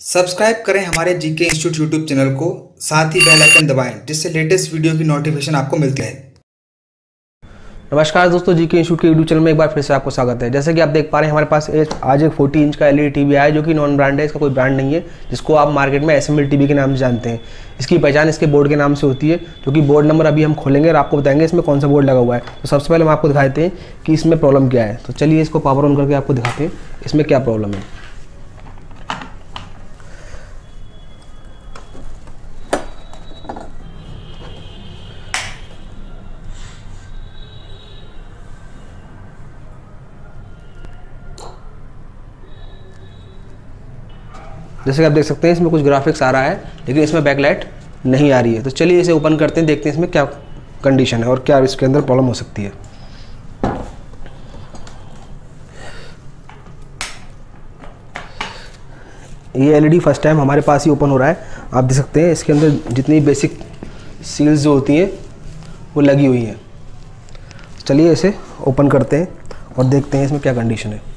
Subscribe करें हमारे GK institute YouTube channel को, साथ ही बेल आइकन दबाएं जिससे लेटेस्ट वीडियो की नोटिफिकेशन आपको मिलती है। नमस्कार दोस्तों, जीके इंस्टीट्यूट के यूट्यूब चैनल में एक बार फिर से आपको स्वागत है। जैसे कि आप देख पा रहे हैं, हमारे पास आज एक 40 इंच का एलईडी टीवी आया है जो कि नॉन ब्रांड है, इसका कोई ब्रांड नहीं है, जिसको आप मार्केट में एसएमएल टीवी के नाम से जानते हैं। इसकी पहचान इसके बोर्ड के नाम से होती है, जो कि बोर्ड नंबर अभी हम खोलेंगे और आपको बताएंगे इसमें कौन सा बोर्ड लगा हुआ है। तो सबसे पहले हम आपको दिखाते हैं कि इसमें प्रॉब्लम क्या है। तो चलिए इसको पावर ऑन करके आपको दिखाते हैं इसमें क्या प्रॉब्लम है। जैसे कि आप देख सकते हैं इसमें कुछ ग्राफिक्स आ रहा है, लेकिन इसमें बैकलाइट नहीं आ रही है। तो चलिए इसे ओपन करते हैं, देखते हैं इसमें क्या कंडीशन है और क्या इसके अंदर प्रॉब्लम हो सकती है। ये एलईडी फर्स्ट टाइम हमारे पास ही ओपन हो रहा है। आप देख सकते हैं इसके अंदर जितनी बेसिक सील्स जो होती हैं वो लगी हुई हैं। चलिए इसे ओपन करते हैं और देखते हैं इसमें क्या कंडीशन है।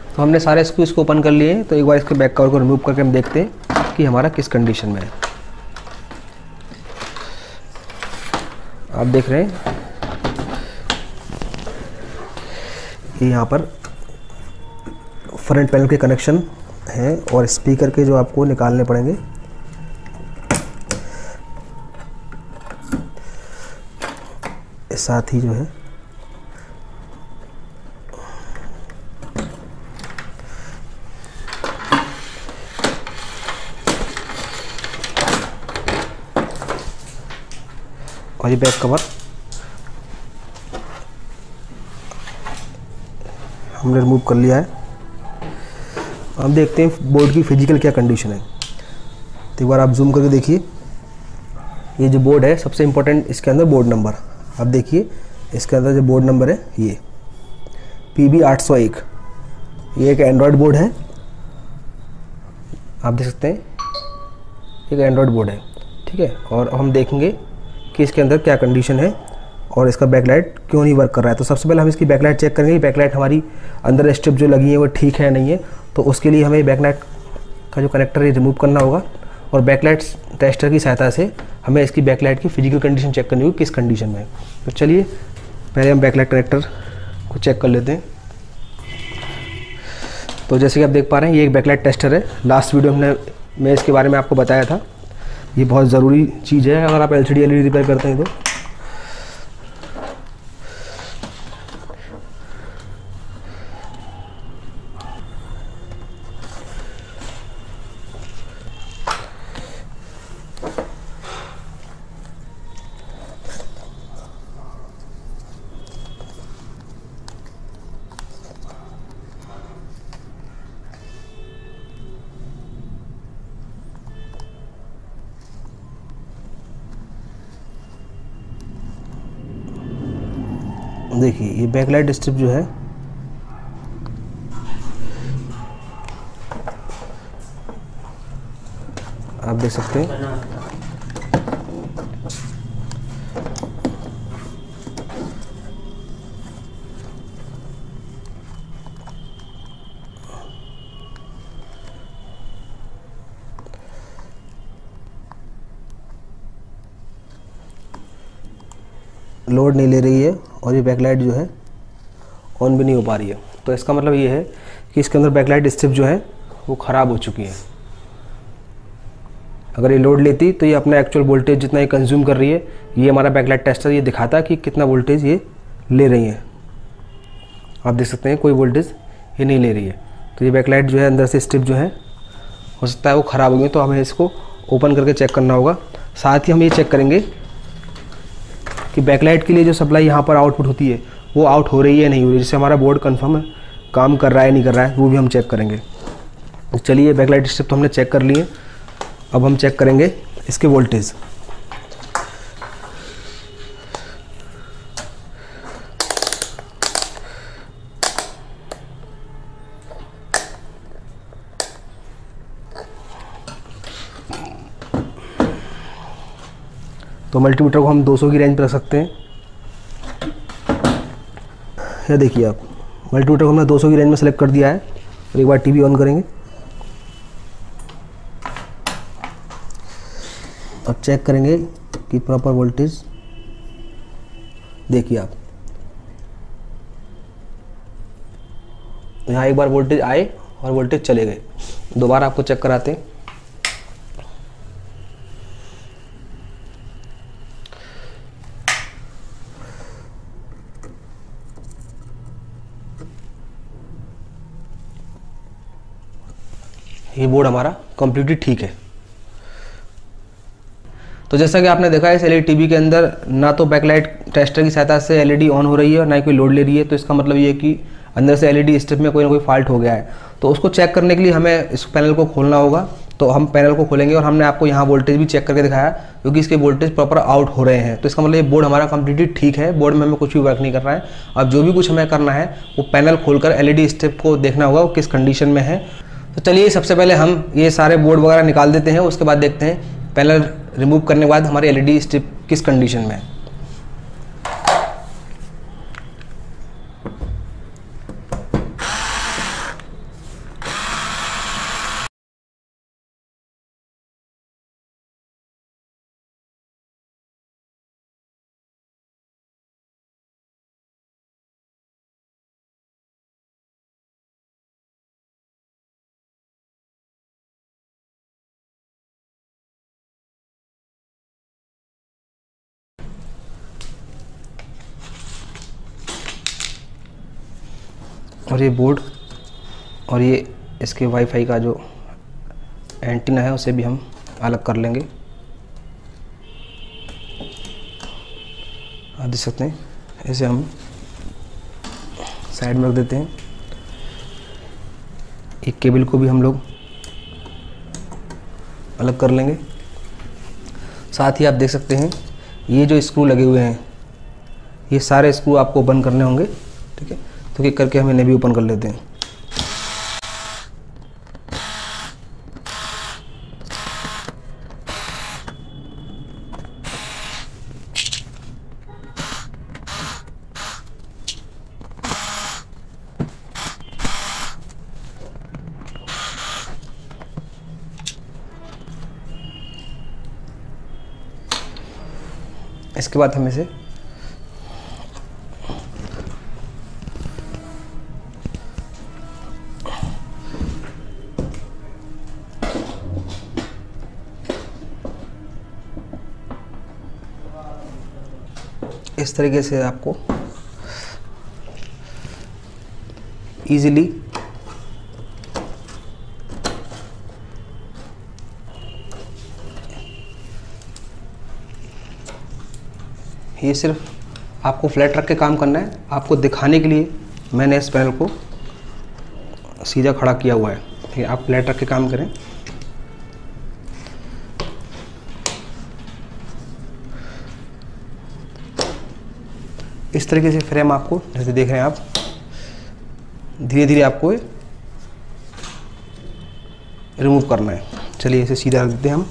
तो हमने सारे स्क्रूज को ओपन कर लिए हैं। तो एक बार इसके बैक कवर को रिमूव करके हम देखते हैं कि हमारा किस कंडीशन में है। आप देख रहे हैं कि यहाँ पर फ्रंट पैनल के कनेक्शन हैं और स्पीकर के जो आपको निकालने पड़ेंगे। साथ ही जो है और ये बैक कवर हमने रिमूव कर लिया है। हम देखते हैं बोर्ड की फिजिकल क्या कंडीशन है। तो एक बार आप जूम करके देखिए, ये जो बोर्ड है सबसे इम्पोर्टेंट, इसके अंदर बोर्ड नंबर आप देखिए। इसके अंदर जो बोर्ड नंबर है ये PB801, ये एक एंड्रॉयड बोर्ड है। आप देख सकते हैं एक एंड्रॉयड बोर्ड है, ठीक है। और हम देखेंगे कि इसके अंदर क्या कंडीशन है और इसका बैकलाइट क्यों नहीं वर्क कर रहा है। तो सबसे पहले हम इसकी बैकलाइट चेक करेंगे, बैकलाइट हमारी अंदर स्ट्रिप जो लगी है वो ठीक है नहीं है। तो उसके लिए हमें बैकलाइट का जो कनेक्टर है रिमूव करना होगा और बैकलाइट टेस्टर की सहायता से हमें इसकी बैकलाइट की फिजिकल कंडीशन चेक करनी होगी, किस कंडीशन में है। तो चलिए पहले हम बैकलाइट कनेक्टर को चेक कर लेते हैं। तो जैसे कि आप देख पा रहे हैं ये एक बैकलाइट टेस्टर है। लास्ट वीडियो मैं इसके बारे में आपको बताया था। ये बहुत ज़रूरी चीज़ है अगर आप LCD LED रिपेयर करते हैं तो। देखिए ये बैकलाइट स्ट्रिप जो है आप देख सकते हैं लोड नहीं ले रही है और ये बैकलाइट जो है ऑन भी नहीं हो पा रही है। तो इसका मतलब ये है कि इसके अंदर बैकलाइट स्ट्रिप जो है वो ख़राब हो चुकी है। अगर ये लोड लेती तो ये अपना एक्चुअल वोल्टेज जितना ये कंज्यूम कर रही है, ये हमारा बैकलाइट टेस्टर ये दिखाता है कि कितना वोल्टेज ये ले रही है। आप देख सकते हैं कोई वोल्टेज ये नहीं ले रही है। तो ये बैकलाइट जो है अंदर से स्ट्रिप जो है हो सकता है वो ख़राब हो गई। तो हमें इसको ओपन करके चेक करना होगा। साथ ही हम ये चेक करेंगे कि बैकलाइट के लिए जो सप्लाई यहाँ पर आउटपुट होती है वो आउट हो रही है नहीं हो रही, जिससे हमारा बोर्ड कंफर्म काम कर रहा है नहीं कर रहा है वो भी हम चेक करेंगे। चलिए बैकलाइट स्ट्रिप तो हमने चेक कर लिए, अब हम चेक करेंगे इसके वोल्टेज। तो मल्टीमीटर को हम 200 की रेंज पर रख सकते हैं। यह देखिए आप, मल्टीमीटर को हमने 200 की रेंज में सेलेक्ट कर दिया है। और एक बार टीवी ऑन करेंगे, अब चेक करेंगे कि प्रॉपर वोल्टेज। देखिए आप, यहाँ एक बार वोल्टेज आए और वोल्टेज चले गए। दोबारा आपको चेक कराते हैं। ये बोर्ड हमारा कंप्लीटली ठीक है। तो जैसा कि आपने देखा है, इस एलईडी टीवी के अंदर ना तो बैकलाइट टेस्टर की सहायता से एलईडी ऑन हो रही है और ना ही कोई लोड ले रही है। तो इसका मतलब ये है कि अंदर से एलईडी स्ट्रिप में कोई ना कोई फॉल्ट हो गया है। तो उसको चेक करने के लिए हमें इस पैनल को खोलना होगा। तो हम पैनल को खोलेंगे और हमने आपको यहाँ वोल्टेज भी चेक करके दिखाया, क्योंकि इसके वोल्टेज प्रॉपर आउट हो रहे हैं। तो इसका मतलब ये बोर्ड हमारा कंप्लीटली ठीक है, बोर्ड में हमें कुछ भी वर्क नहीं कर रहा है। अब जो भी कुछ हमें करना है वो पैनल खोलकर एलईडी स्ट्रिप को देखना होगा वो किस कंडीशन में है। तो चलिए सबसे पहले हम ये सारे बोर्ड वगैरह निकाल देते हैं, उसके बाद देखते हैं पैनल रिमूव करने के बाद हमारी एलईडी स्ट्रिप किस कंडीशन में है। और ये बोर्ड और ये इसके वाईफाई का जो एंटीना है उसे भी हम अलग कर लेंगे। आप देख सकते हैं, ऐसे हम साइड में रख देते हैं। एक केबल को भी हम लोग अलग कर लेंगे। साथ ही आप देख सकते हैं ये जो स्क्रू लगे हुए हैं, ये सारे स्क्रू आपको ओपन करने होंगे। ठीक है, तो एक करके हम इन्हें भी ओपन कर लेते हैं। इसके बाद हम इसे इस तरीके से आपको इजीली ये सिर्फ आपको फ्लैट रख के काम करना है। आपको दिखाने के लिए मैंने इस पैनल को सीधा खड़ा किया हुआ है। ठीक है, आप फ्लैट रख के काम करें। इस तरीके से फ्रेम आपको, जैसे देख रहे हैं आप, धीरे धीरे आपको रिमूव करना है। चलिए इसे सीधा रख देते हैं हम।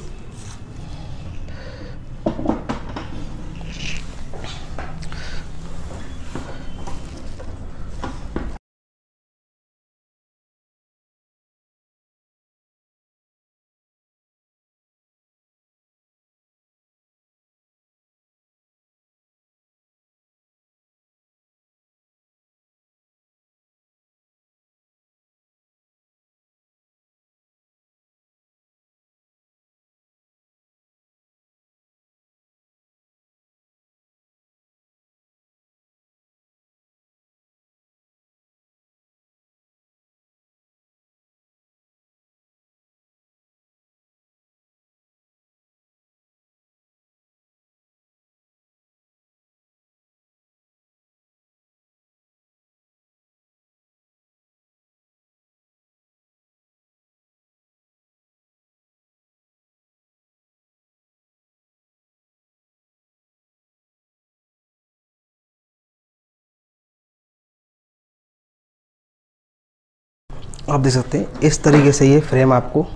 आप देख सकते हैं इस तरीके से ये फ्रेम आपको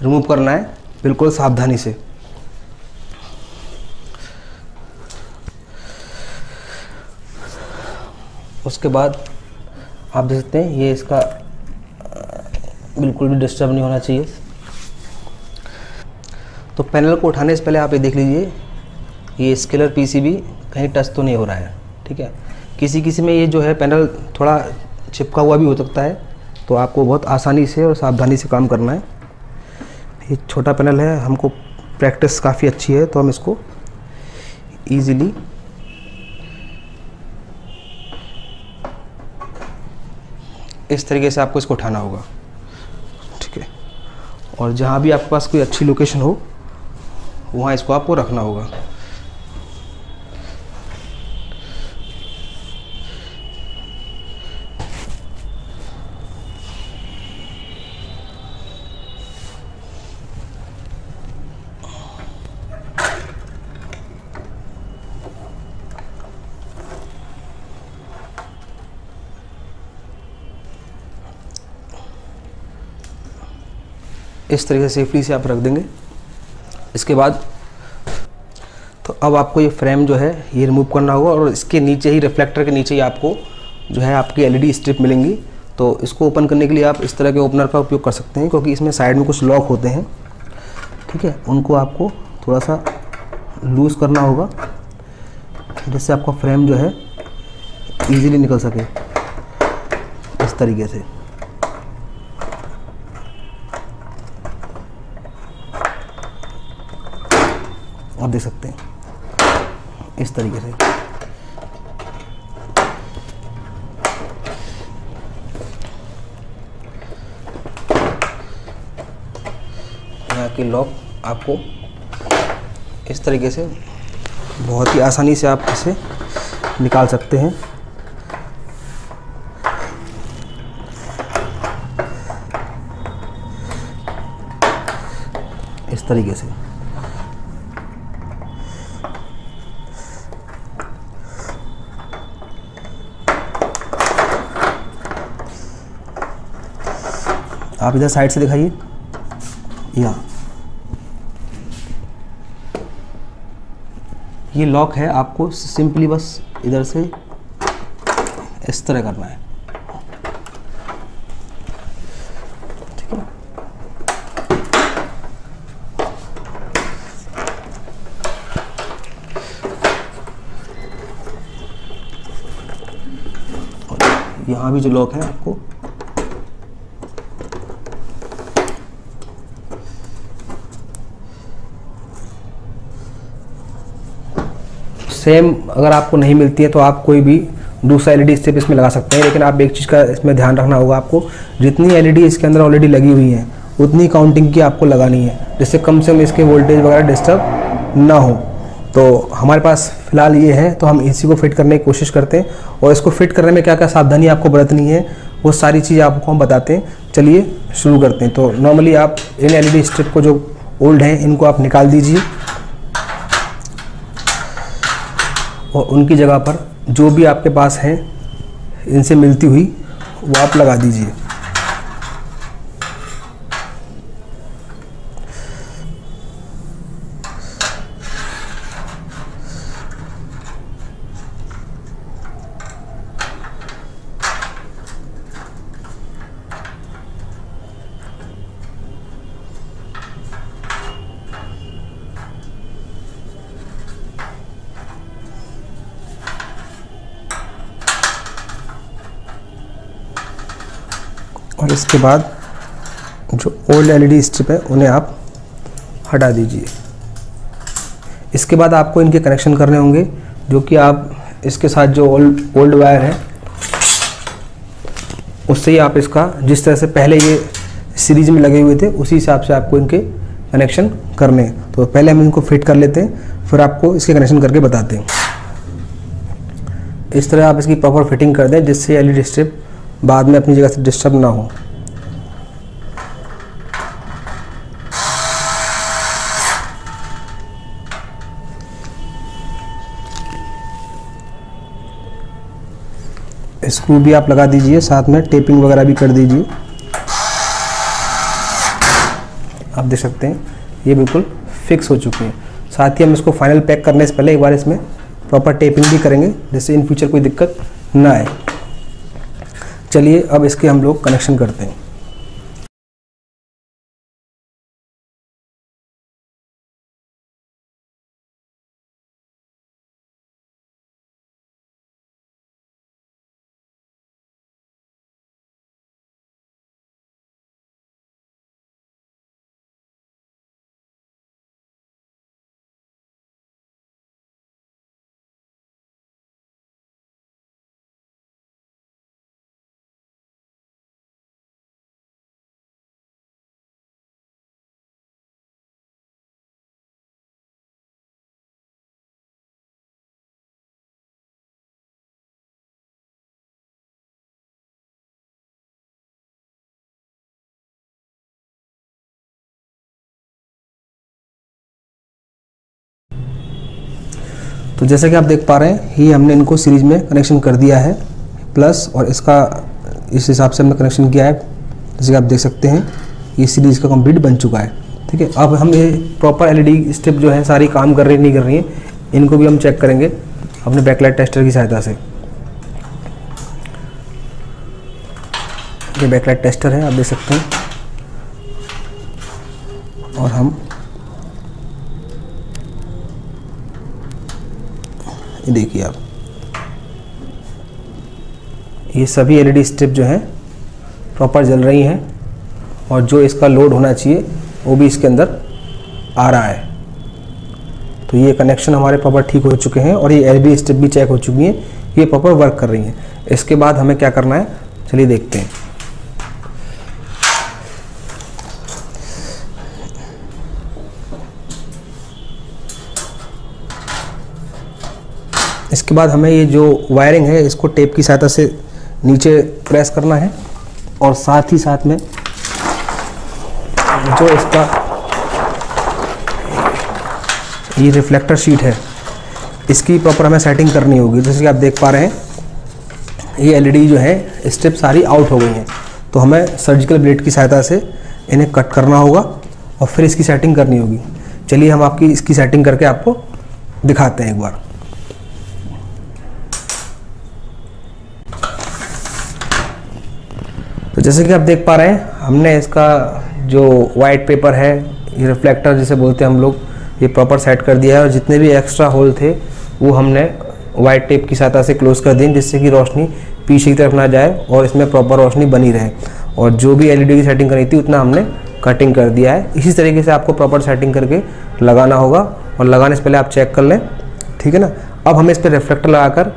रिमूव करना है, बिल्कुल सावधानी से। उसके बाद आप देख सकते हैं ये इसका बिल्कुल भी डिस्टर्ब नहीं होना चाहिए। तो पैनल को उठाने से पहले आप ये देख लीजिए ये स्केलर पीसीबी कहीं टच तो नहीं हो रहा है, ठीक है। किसी किसी में ये जो है पैनल थोड़ा चिपका हुआ भी हो सकता है, तो आपको बहुत आसानी से और सावधानी से काम करना है। ये छोटा पैनल है, हमको प्रैक्टिस काफ़ी अच्छी है तो हम इसको ईज़िली इस तरीके से आपको इसको उठाना होगा, ठीक है। और जहाँ भी आपके पास कोई अच्छी लोकेशन हो वहाँ इसको आपको रखना होगा। इस तरीके से सेफ्टी से आप रख देंगे। इसके बाद तो अब आपको ये फ्रेम जो है ये रिमूव करना होगा और इसके नीचे ही रिफ्लेक्टर के नीचे ही आपको जो है आपकी एलईडी स्ट्रिप मिलेंगी। तो इसको ओपन करने के लिए आप इस तरह के ओपनर का उपयोग कर सकते हैं, क्योंकि इसमें साइड में कुछ लॉक होते हैं, ठीक है। उनको आपको थोड़ा सा लूज़ करना होगा जिससे आपका फ्रेम जो है ईज़िली निकल सके इस तरीके से। आप देख सकते हैं इस तरीके से। यहाँ की लॉक आपको इस तरीके से बहुत ही आसानी से आप इसे निकाल सकते हैं। इस तरीके से आप इधर साइड से दिखाइए। यहाँ ये लॉक है, आपको सिंपली बस इधर से इस तरह करना है, ठीक है। और यहाँ भी जो लॉक है आपको सेम अगर आपको नहीं मिलती है तो आप कोई भी दूसरा एलईडी स्ट्रिप इसमें लगा सकते हैं। लेकिन आप एक चीज़ का इसमें ध्यान रखना होगा, आपको जितनी एलईडी इसके अंदर ऑलरेडी लगी हुई है उतनी काउंटिंग की आपको लगानी है, जिससे कम से कम इसके वोल्टेज वगैरह डिस्टर्ब ना हो। तो हमारे पास फ़िलहाल ये है, तो हम इसी को फिट करने की कोशिश करते हैं। और इसको फिट करने में क्या क्या सावधानी आपको बरतनी है वो सारी चीज़ आपको हम बताते हैं। चलिए शुरू करते हैं। तो नॉर्मली आप इन एलईडी स्ट्रिप को जो ओल्ड हैं इनको आप निकाल दीजिए और उनकी जगह पर जो भी आपके पास है इनसे मिलती हुई वो आप लगा दीजिए। और इसके बाद जो ओल्ड एलईडी स्ट्रिप है उन्हें आप हटा दीजिए। इसके बाद आपको इनके कनेक्शन करने होंगे, जो कि आप इसके साथ जो ओल्ड वायर है उससे ही आप इसका जिस तरह से पहले ये सीरीज में लगे हुए थे उसी हिसाब से आपको इनके कनेक्शन करने हैं। तो पहले हम इनको फिट कर लेते हैं, फिर आपको इसके कनेक्शन करके बताते हैं। इस तरह आप इसकी प्रॉपर फिटिंग कर दें जिससे एलईडी स्ट्रिप बाद में अपनी जगह से डिस्टर्ब ना हो। स्क्रू भी आप लगा दीजिए, साथ में टेपिंग वगैरह भी कर दीजिए। आप देख सकते हैं ये बिल्कुल फिक्स हो चुकी है। साथ ही हम इसको फाइनल पैक करने से पहले एक बार इसमें प्रॉपर टेपिंग भी करेंगे जिससे इन फ्यूचर कोई दिक्कत ना आए। चलिए अब इसके हम लोग कनेक्शन करते हैं। तो जैसा कि आप देख पा रहे हैं, ये हमने इनको सीरीज में कनेक्शन कर दिया है प्लस, और इसका इस हिसाब से हमने कनेक्शन किया है। जैसे कि आप देख सकते हैं ये सीरीज का कंप्लीट बन चुका है। ठीक है, अब हम ये प्रॉपर एलईडी स्ट्रिप जो है सारी काम कर रही नहीं कर रही है, इनको भी हम चेक करेंगे अपने बैकलाइट टेस्टर की सहायता से। ये बैकलाइट टेस्टर है, आप देख सकते हैं, और हम ये देखिए आप, ये सभी एलईडी स्ट्रिप जो है प्रॉपर जल रही हैं, और जो इसका लोड होना चाहिए वो भी इसके अंदर आ रहा है। तो ये कनेक्शन हमारे प्रॉपर ठीक हो चुके हैं, और ये एलईडी स्ट्रिप भी चेक हो चुकी हैं, ये प्रॉपर वर्क कर रही हैं। इसके बाद हमें क्या करना है, चलिए देखते हैं। इसके बाद हमें ये जो वायरिंग है इसको टेप की सहायता से नीचे प्रेस करना है, और साथ ही साथ में जो इसका ये रिफ्लेक्टर शीट है इसकी प्रॉपर हमें सेटिंग करनी होगी। जैसे कि आप देख पा रहे हैं ये एलईडी जो है स्ट्रिप सारी आउट हो गई हैं, तो हमें सर्जिकल ब्लेड की सहायता से इन्हें कट करना होगा और फिर इसकी सेटिंग करनी होगी। चलिए हम आपकी इसकी सेटिंग करके आपको दिखाते हैं एक बार। तो जैसे कि आप देख पा रहे हैं हमने इसका जो वाइट पेपर है, ये रिफ्लेक्टर जिसे बोलते हैं हम लोग, ये प्रॉपर सेट कर दिया है, और जितने भी एक्स्ट्रा होल थे वो हमने वाइट टेप की सहायता से क्लोज कर दें, जिससे कि रोशनी पीछे की तरफ ना जाए और इसमें प्रॉपर रोशनी बनी रहे। और जो भी एलईडी की सेटिंग करनी थी उतना हमने कटिंग कर दिया है। इसी तरीके से आपको प्रॉपर सेटिंग करके लगाना होगा, और लगाने से पहले आप चेक कर लें, ठीक है ना। अब हमें इस पर रिफ्लेक्टर लगाकर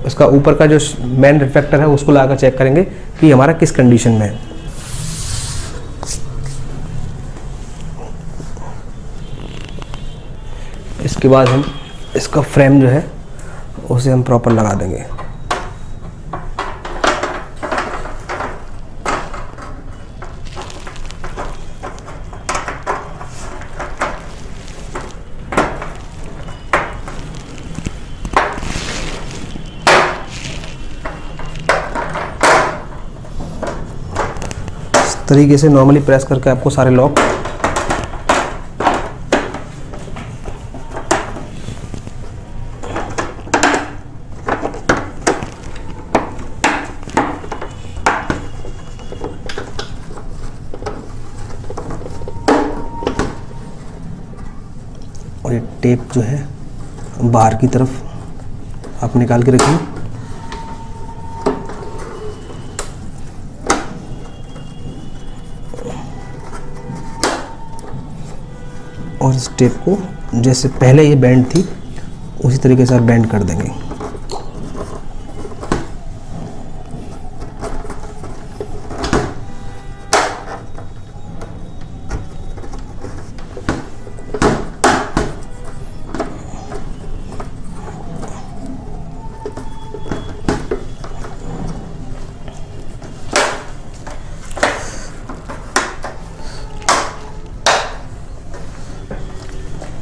उसका ऊपर का जो मेन रिफ्लेक्टर है उसको लगाकर चेक करेंगे कि हमारा किस कंडीशन में है। इसके बाद हम इसका फ्रेम जो है उसे हम प्रॉपर लगा देंगे। इस तरीके से नॉर्मली प्रेस करके आपको सारे लॉक और ये टेप जो है बाहर की तरफ आप निकाल के रखिए। और इस टेप को जैसे पहले ये बैंड थी उसी तरीके से आप बैंड कर देंगे।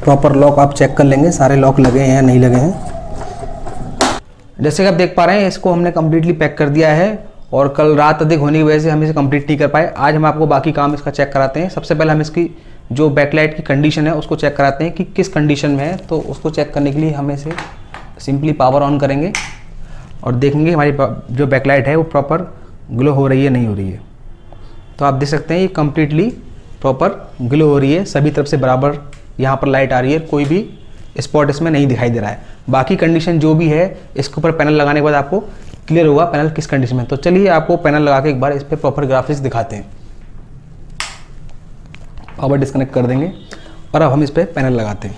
प्रॉपर लॉक आप चेक कर लेंगे सारे लॉक लगे हैं या नहीं लगे हैं। जैसे कि आप देख पा रहे हैं इसको हमने कम्प्लीटली पैक कर दिया है, और कल रात अधिक होने की वजह से हम इसे कंप्लीट नहीं कर पाए। आज हम आपको बाकी काम इसका चेक कराते हैं। सबसे पहले हम इसकी जो बैकलाइट की कंडीशन है उसको चेक कराते हैं कि किस कंडीशन में है। तो उसको चेक करने के लिए हम इसे सिंपली पावर ऑन करेंगे और देखेंगे हमारी जो बैकलाइट है वो प्रॉपर ग्लो हो रही है नहीं हो रही है। तो आप देख सकते हैं ये कम्प्लीटली प्रॉपर ग्लो हो रही है, सभी तरफ से बराबर यहाँ पर लाइट आ रही है, कोई भी स्पॉट इसमें नहीं दिखाई दे रहा है। बाकी कंडीशन जो भी है इसके ऊपर पैनल लगाने के बाद आपको क्लियर होगा पैनल किस कंडीशन में। तो चलिए आपको पैनल लगा के एक बार इस पर प्रॉपर ग्राफिक्स दिखाते हैं। पावर डिस्कनेक्ट कर देंगे और अब हम इस पर पैनल लगाते हैं।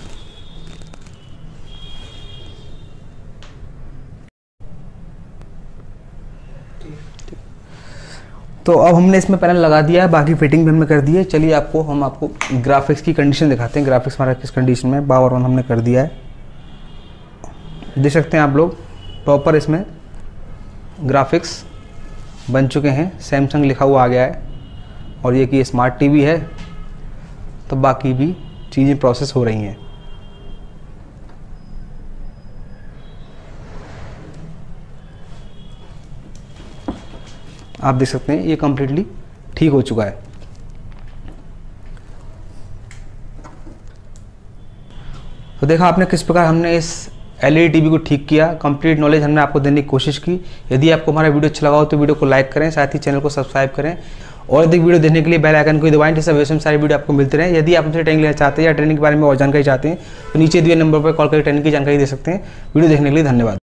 तो अब हमने इसमें पैनल लगा दिया है, बाकी फिटिंग भी हमने कर दी है। चलिए हम आपको ग्राफिक्स की कंडीशन दिखाते हैं। ग्राफिक्स हमारा किस कंडीशन में, पावर ऑन हमने कर दिया है। देख सकते हैं आप लोग प्रॉपर इसमें ग्राफिक्स बन चुके हैं, सैमसंग लिखा हुआ आ गया है और ये कि स्मार्ट टीवी है। तो बाकी भी चीज़ें प्रोसेस हो रही हैं। आप देख सकते हैं ये कम्प्लीटली ठीक हो चुका है। तो देखा आपने किस प्रकार हमने इस LED टीवी को ठीक किया। कंप्लीट नॉलेज हमने आपको देने की कोशिश की। यदि आपको हमारा वीडियो अच्छा लगा हो तो वीडियो को लाइक करें, साथ ही चैनल को सब्सक्राइब करें और अधिक वीडियो देखने के लिए बेल आइकन को दबाएं जिससे भविष्य में सारी वीडियो आपको मिलते रहे। यदि आप हमसे ट्रेनिंग लेना चाहते हैं या ट्रेनिंग के बारे में और जानकारी चाहते हैं तो नीचे दिए नंबर पर कॉल करके ट्रेनिंग की जानकारी दे सकते हैं। वीडियो देखने के लिए धन्यवाद।